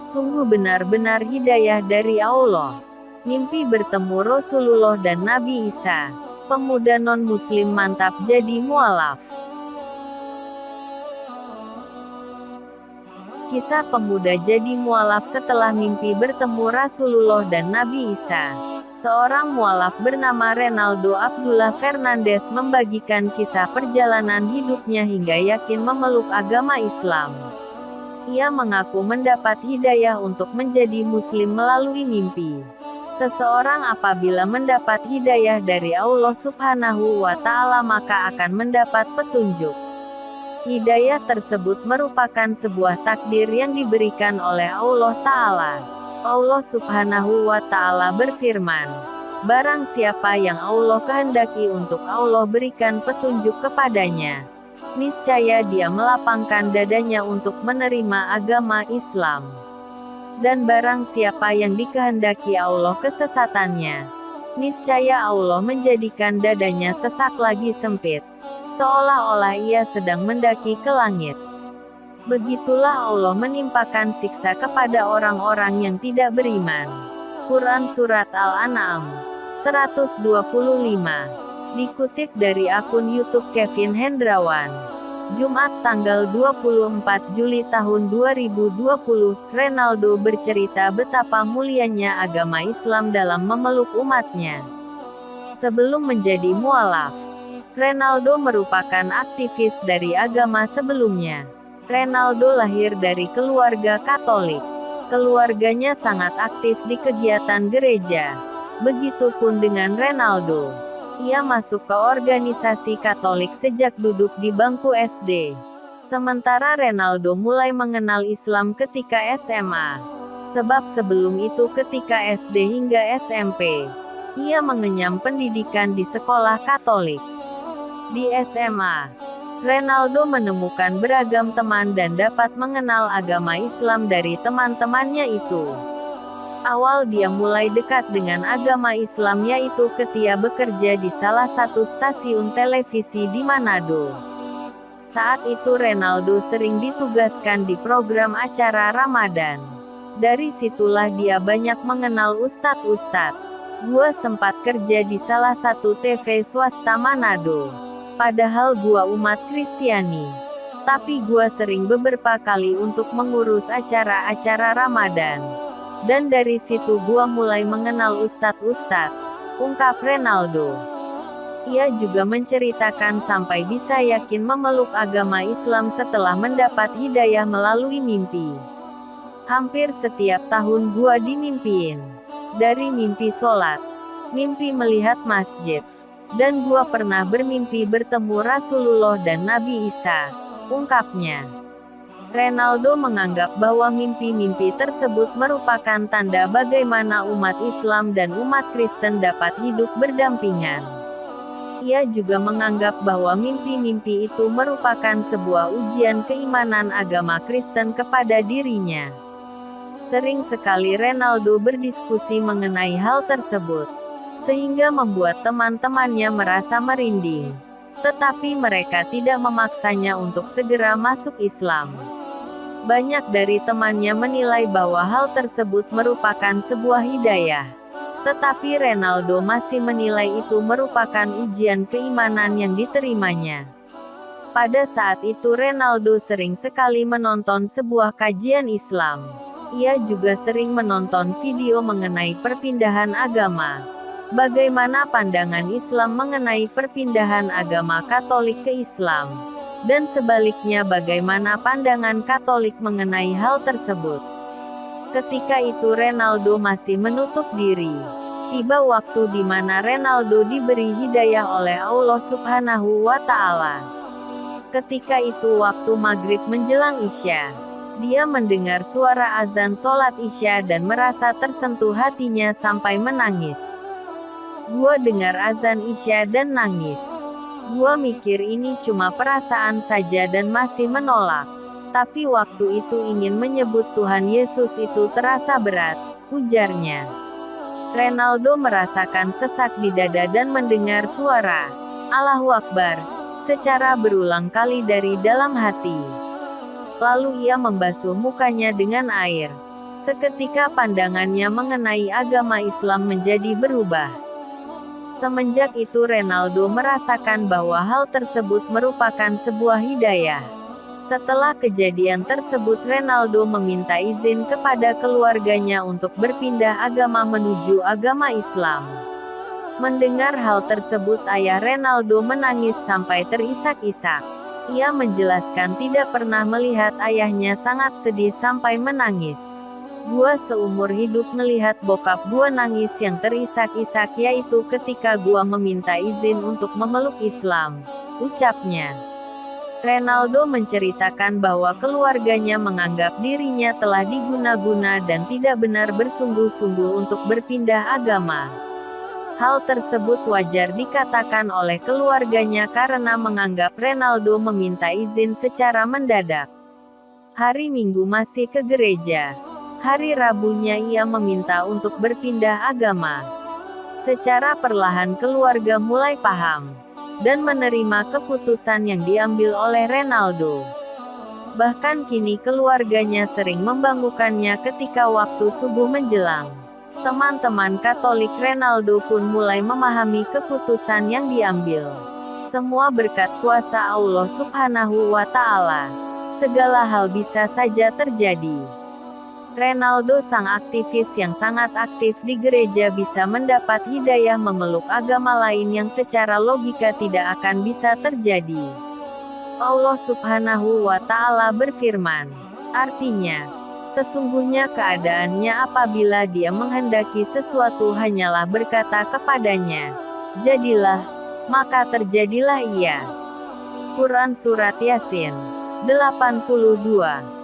Sungguh benar-benar hidayah dari Allah. Mimpi bertemu Rasulullah dan Nabi Isa. Pemuda non-muslim mantap jadi mualaf. Kisah pemuda jadi mualaf setelah mimpi bertemu Rasulullah dan Nabi Isa. Seorang mualaf bernama Renaldo Abdullah Fernandes membagikan kisah perjalanan hidupnya hingga yakin memeluk agama Islam. Ia mengaku mendapat hidayah untuk menjadi muslim melalui mimpi. Seseorang apabila mendapat hidayah dari Allah Subhanahu wa Ta'ala maka akan mendapat petunjuk. Hidayah tersebut merupakan sebuah takdir yang diberikan oleh Allah Ta'ala. Allah Subhanahu wa Ta'ala berfirman, "Barang siapa yang Allah kehendaki untuk Allah berikan petunjuk kepadanya, niscaya dia melapangkan dadanya untuk menerima agama Islam. Dan barang siapa yang dikehendaki Allah kesesatannya, niscaya Allah menjadikan dadanya sesak lagi sempit, seolah-olah ia sedang mendaki ke langit." Begitulah Allah menimpakan siksa kepada orang-orang yang tidak beriman. Quran Surat Al-An'am 125. Dikutip dari akun YouTube Kevin Hendrawan. Jumat tanggal 24 Juli tahun 2020, Renaldo bercerita betapa mulianya agama Islam dalam memeluk umatnya. Sebelum menjadi mualaf, Renaldo merupakan aktivis dari agama sebelumnya. Renaldo lahir dari keluarga Katolik. Keluarganya sangat aktif di kegiatan gereja. Begitupun dengan Renaldo. Ia masuk ke organisasi Katolik sejak duduk di bangku SD. Sementara Renaldo mulai mengenal Islam ketika SMA. Sebab sebelum itu ketika SD hingga SMP, ia mengenyam pendidikan di sekolah Katolik. Di SMA, Renaldo menemukan beragam teman dan dapat mengenal agama Islam dari teman-temannya itu. Awal dia mulai dekat dengan agama Islam yaitu ketika bekerja di salah satu stasiun televisi di Manado. Saat itu Renaldo sering ditugaskan di program acara Ramadan. Dari situlah dia banyak mengenal ustadz-ustadz. Gua sempat kerja di salah satu TV swasta Manado. Padahal gua umat Kristiani. Tapi gua sering beberapa kali untuk mengurus acara-acara Ramadan. Dan dari situ gua mulai mengenal ustadz-ustadz, ungkap Renaldo. Ia juga menceritakan sampai bisa yakin memeluk agama Islam setelah mendapat hidayah melalui mimpi. Hampir setiap tahun gua dimimpiin. Dari mimpi sholat, mimpi melihat masjid, dan gua pernah bermimpi bertemu Rasulullah dan Nabi Isa, ungkapnya. Renaldo menganggap bahwa mimpi-mimpi tersebut merupakan tanda bagaimana umat Islam dan umat Kristen dapat hidup berdampingan. Ia juga menganggap bahwa mimpi-mimpi itu merupakan sebuah ujian keimanan agama Kristen kepada dirinya. Sering sekali Renaldo berdiskusi mengenai hal tersebut, sehingga membuat teman-temannya merasa merinding. Tetapi mereka tidak memaksanya untuk segera masuk Islam. Banyak dari temannya menilai bahwa hal tersebut merupakan sebuah hidayah. Tetapi Renaldo masih menilai itu merupakan ujian keimanan yang diterimanya. Pada saat itu Renaldo sering sekali menonton sebuah kajian Islam. Ia juga sering menonton video mengenai perpindahan agama. Bagaimana pandangan Islam mengenai perpindahan agama Katolik ke Islam, dan sebaliknya bagaimana pandangan Katolik mengenai hal tersebut. Ketika itu Renaldo masih menutup diri. Tiba waktu di mana Renaldo diberi hidayah oleh Allah Subhanahu wa Ta'ala. Ketika itu waktu maghrib menjelang Isya, dia mendengar suara azan sholat Isya dan merasa tersentuh hatinya sampai menangis. Gua dengar azan Isya dan nangis. Gua mikir ini cuma perasaan saja dan masih menolak. Tapi waktu itu ingin menyebut Tuhan Yesus itu terasa berat, ujarnya. Renaldo merasakan sesak di dada dan mendengar suara Allahu Akbar secara berulang kali dari dalam hati. Lalu ia membasuh mukanya dengan air. Seketika pandangannya mengenai agama Islam menjadi berubah. Semenjak itu Renaldo merasakan bahwa hal tersebut merupakan sebuah hidayah. Setelah kejadian tersebut Renaldo meminta izin kepada keluarganya untuk berpindah agama menuju agama Islam. Mendengar hal tersebut ayah Renaldo menangis sampai terisak-isak. Ia menjelaskan tidak pernah melihat ayahnya sangat sedih sampai menangis. Gua seumur hidup melihat bokap gua nangis yang terisak-isak yaitu ketika gua meminta izin untuk memeluk Islam, ucapnya. Renaldo menceritakan bahwa keluarganya menganggap dirinya telah diguna-guna dan tidak benar bersungguh-sungguh untuk berpindah agama. Hal tersebut wajar dikatakan oleh keluarganya karena menganggap Renaldo meminta izin secara mendadak. Hari Minggu masih ke gereja. Hari Rabunya ia meminta untuk berpindah agama. Secara perlahan keluarga mulai paham dan menerima keputusan yang diambil oleh Renaldo. Bahkan kini keluarganya sering membangunkannya ketika waktu subuh menjelang. Teman-teman Katolik Renaldo pun mulai memahami keputusan yang diambil. Semua berkat kuasa Allah Subhanahu wa Ta'ala. Segala hal bisa saja terjadi. Renaldo, sang aktivis yang sangat aktif di gereja, bisa mendapat hidayah memeluk agama lain yang secara logika tidak akan bisa terjadi. Allah Subhanahu wa Ta'ala berfirman, artinya, sesungguhnya keadaannya apabila Dia menghendaki sesuatu hanyalah berkata kepadanya, jadilah, maka terjadilah ia. Quran Surat Yasin 82.